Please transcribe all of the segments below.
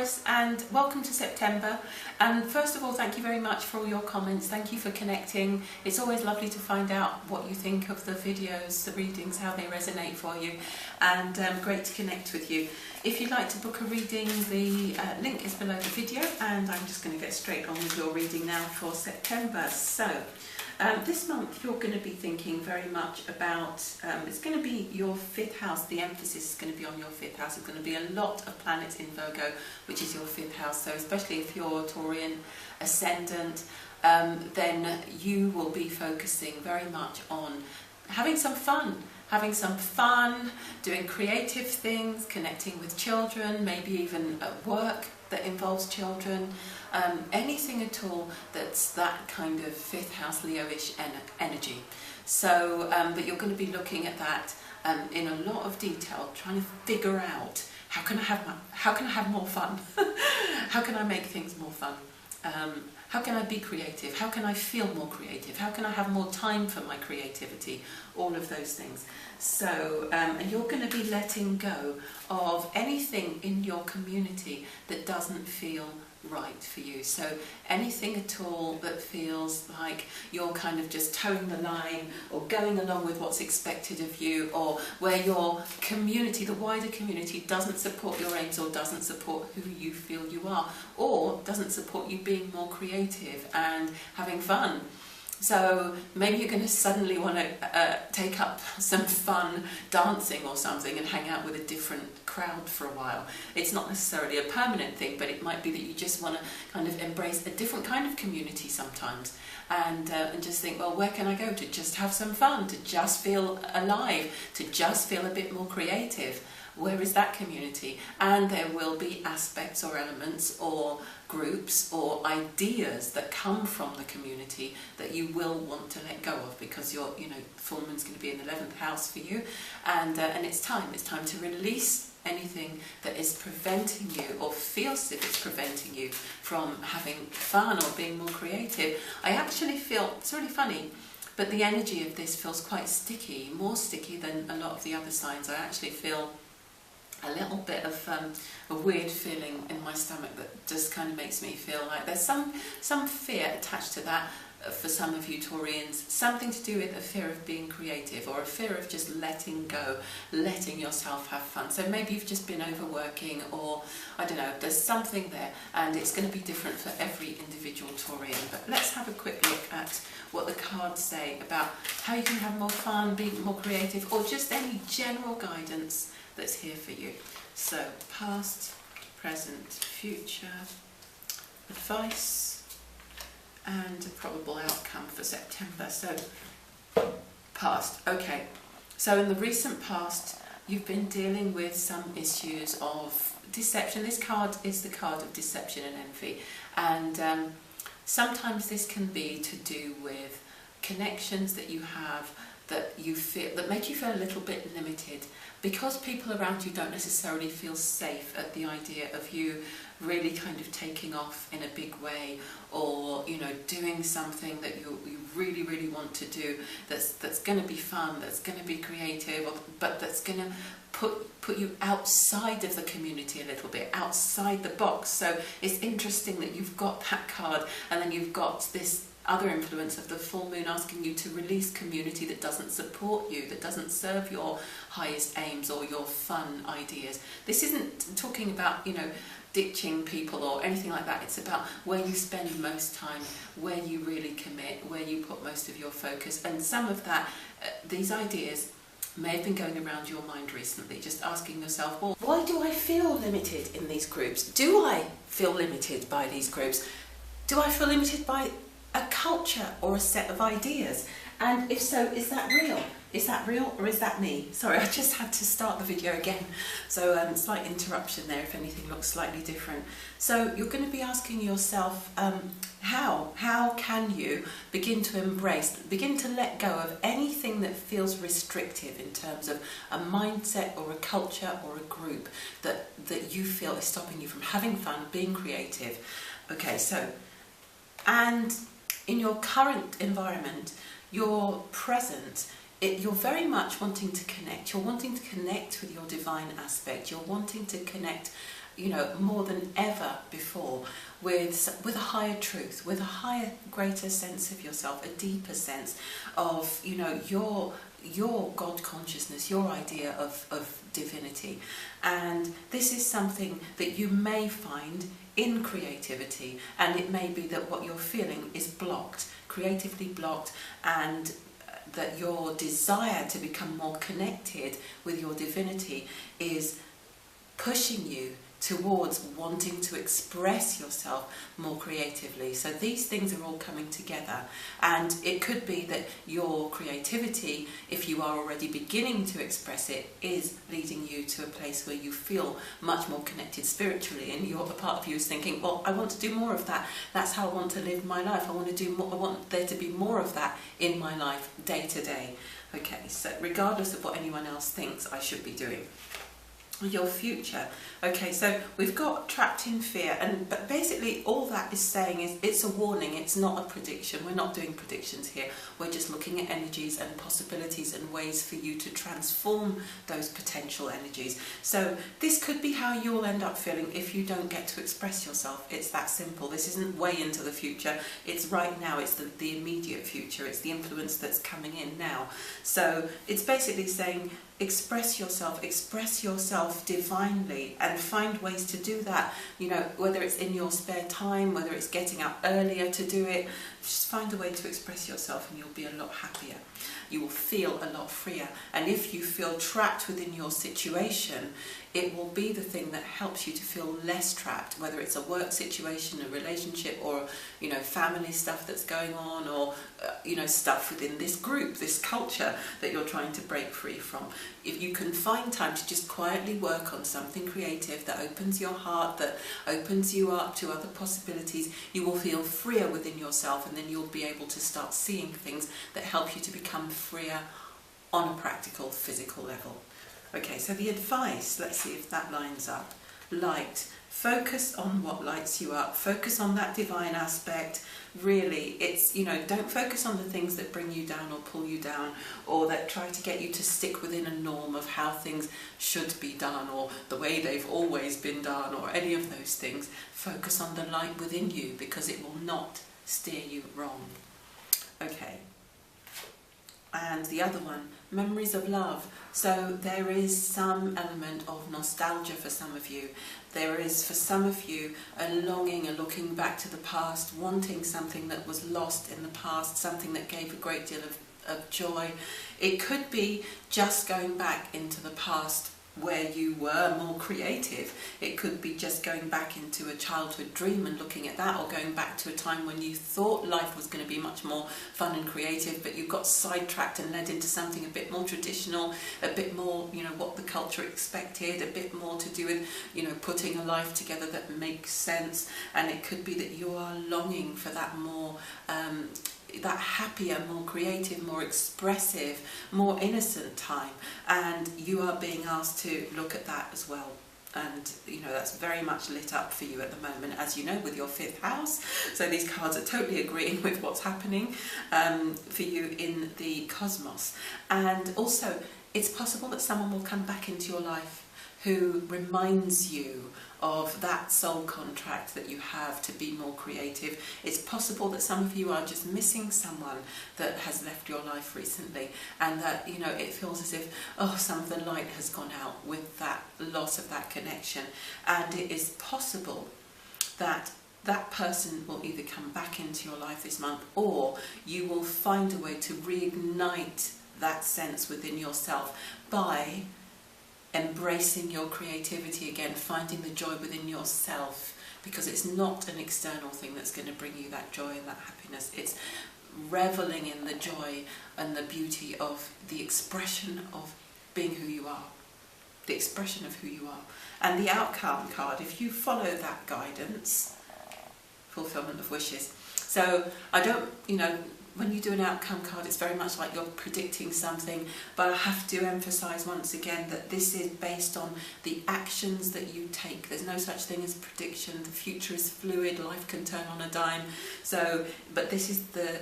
Taurus, and welcome to September. And first of all, thank you very much for all your comments. Thank you for connecting. It's always lovely to find out what you think of the videos, the readings, how they resonate for you, and great to connect with you. If you'd like to book a reading, the link is below the video, and I'm just going to get straight on with your reading now for September. So this month you're going to be thinking very much about, it's going to be your 5th house. The emphasis is going to be on your 5th house. There's going to be a lot of planets in Virgo, which is your 5th house. So especially if you're Taurian ascendant, then you will be focusing very much on having some fun. Doing creative things, connecting with children, maybe even at work that involves children, anything at all that's that kind of 5th house Leo-ish energy. So, but you're going to be looking at that in a lot of detail, trying to figure out how can I have more fun? How can I make things more fun? How can I be creative? How can I feel more creative? How can I have more time for my creativity? All of those things. So, and you're going to be letting go of anything in your community that doesn't feel right for you. So anything at all that feels like you're kind of just towing the line or going along with what's expected of you, or where your community, the wider community, doesn't support your aims or doesn't support who you feel you are, or doesn't support you being more creative and having fun. So maybe you're going to suddenly want to take up some fun dancing or something and hang out with a different crowd for a while. It's not necessarily a permanent thing, but it might be that you just want to kind of embrace a different kind of community sometimes, and just think, well, where can I go to just have some fun, to just feel alive, to just feel a bit more creative? Where is that community? And there will be aspects or elements or groups or ideas that come from the community that you will want to let go of, because your, full moon's going to be in the 11th house for you, and it's time to release anything that is preventing you, or feels as if it's preventing you, from having fun or being more creative. I actually feel, it's really funny, but the energy of this feels quite sticky, more sticky than a lot of the other signs. I actually feel a little bit of a weird feeling in my stomach that just kind of makes me feel like there's some fear attached to that for some of you Taurians, something to do with a fear of being creative, or a fear of just letting go, letting yourself have fun. So maybe you've just been overworking, or I don't know, there's something there, and it's going to be different for every individual Taurian. But let's have a quick look at what the cards say about how you can have more fun, be more creative, or just any general guidance that's here for you. So, past, present, future, advice, and a probable outcome for September. So, past. Okay. So in the recent past, you've been dealing with some issues of deception. This card is the card of deception and envy. And sometimes this can be to do with connections that you have that you feel, that make you feel a little bit limited, because people around you don't necessarily feel safe at the idea of you really kind of taking off in a big way, or doing something that you really, really want to do, that's going to be fun, that's going to be creative, but that's going to put you outside of the community a little bit, outside the box. So it's interesting that you've got that card, and then you've got this other influence of the full moon asking you to release community that doesn't support you, that doesn't serve your highest aims or your fun ideas. This isn't talking about, ditching people or anything like that. It's about where you spend most time, where you really commit, where you put most of your focus. And some of that, these ideas may have been going around your mind recently, just asking yourself, well, why do I feel limited in these groups? Do I feel limited by these groups? Do I feel limited by a culture or a set of ideas? And if so, is that real? Is that real, or is that me? Sorry, I just had to start the video again. So slight interruption there if anything looks slightly different. So you're going to be asking yourself, how can you begin to embrace, begin to let go of anything that feels restrictive in terms of a mindset or a culture or a group that you feel is stopping you from having fun, being creative. Okay, so, and in your current environment, your present, you're very much wanting to connect. You're wanting to connect with your divine aspect. You're wanting to connect you know, more than ever before, with a higher truth, with a higher, greater sense of yourself, a deeper sense of, you know, your God consciousness, your idea of divinity. And this is something that you may find in creativity, and it may be that what you're feeling is blocked, creatively blocked, and that your desire to become more connected with your divinity is pushing you towards wanting to express yourself more creatively. So these things are all coming together, and it could be that your creativity, if you are already beginning to express it, is leading you to a place where you feel much more connected spiritually, and the part of you is thinking, well, I want to do more of that. That's how I want to live my life. I want to do more. I want there to be more of that in my life day to day. Okay, so regardless of what anyone else thinks I should be doing. Your future. Okay, so we've got trapped in fear, but basically all that is saying is it's a warning, it's not a prediction. We're not doing predictions here. We're just looking at energies and possibilities and ways for you to transform those potential energies. So this could be how you'll end up feeling if you don't get to express yourself. It's that simple. This isn't way into the future. It's right now. It's the immediate future. It's the influence that's coming in now. So it's basically saying express yourself divinely, and find ways to do that, you know, whether it's in your spare time, whether it's getting up earlier to do it. Just find a way to express yourself and you'll be a lot happier. You will feel a lot freer. And if you feel trapped within your situation, it will be the thing that helps you to feel less trapped, whether it's a work situation, a relationship, or, you know, family stuff that's going on, or, you know, stuff within this group, this culture that you're trying to break free from. If you can find time to just quietly work on something creative that opens your heart, that opens you up to other possibilities, you will feel freer within yourself, and then you'll be able to start seeing things that help you to become freer on a practical, physical level. Okay, so the advice, let's see if that lines up. Light. Focus on what lights you up. Focus on that divine aspect. Really, it's, you know, don't focus on the things that bring you down or pull you down, or that try to get you to stick within a norm of how things should be done, or the way they've always been done, or any of those things. Focus on the light within you, because it will not steer you wrong. Okay. And the other one, memories of love. So there is some element of nostalgia for some of you. There is, for some of you, a longing, a looking back to the past, wanting something that was lost in the past, something that gave a great deal of joy. It could be just going back into the past where you were more creative. It could be just going back into a childhood dream and looking at that, or going back to a time when you thought life was going to be much more fun and creative, but you got sidetracked and led into something a bit more traditional, a bit more, you know, what the culture expected, a bit more to do with, you know, putting a life together that makes sense. And it could be that you are longing for that more that happier, more creative, more expressive, more innocent time, and you are being asked to look at that as well. And, you know, that's very much lit up for you at the moment, as you know, with your 5th house. So these cards are totally agreeing with what's happening for you in the cosmos. And also, it's possible that someone will come back into your life who reminds you of that soul contract that you have to be more creative. It's possible that some of you are just missing someone that has left your life recently, and that, you know, it feels as if, oh, some of the light has gone out with that loss of that connection. And it is possible that that person will either come back into your life this month, or you will find a way to reignite that sense within yourself by embracing your creativity again, finding the joy within yourself, because it's not an external thing that's going to bring you that joy and that happiness. It's reveling in the joy and the beauty of the expression of being who you are, the expression of who you are. And the outcome card, if you follow that guidance, fulfillment of wishes. So I don't, you know, when you do an outcome card, it's very much like you're predicting something, but I have to emphasize once again that this is based on the actions that you take. There's no such thing as prediction. The future is fluid. Life can turn on a dime. So, but this is the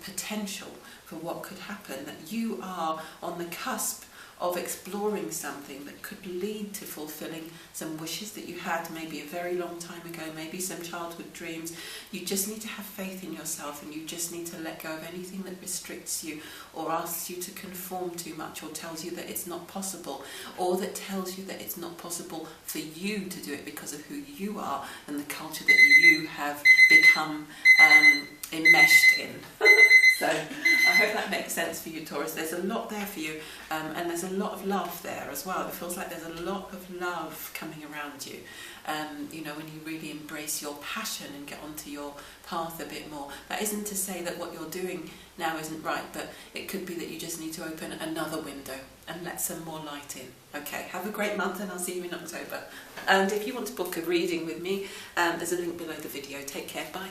potential for what could happen, that you are on the cusp of exploring something that could lead to fulfilling some wishes that you had maybe a very long time ago, maybe some childhood dreams. You just need to have faith in yourself, and you just need to let go of anything that restricts you or asks you to conform too much, or tells you that it's not possible, or that tells you that it's not possible for you to do it because of who you are and the culture that you have become enmeshed in. So I hope that makes sense for you, Taurus. There's a lot there for you, and there's a lot of love there as well. It feels like there's a lot of love coming around you. You know, when you really embrace your passion and get onto your path a bit more. That isn't to say that what you're doing now isn't right, but it could be that you just need to open another window and let some more light in. Okay, have a great month, and I'll see you in October. And if you want to book a reading with me, there's a link below the video. Take care, bye.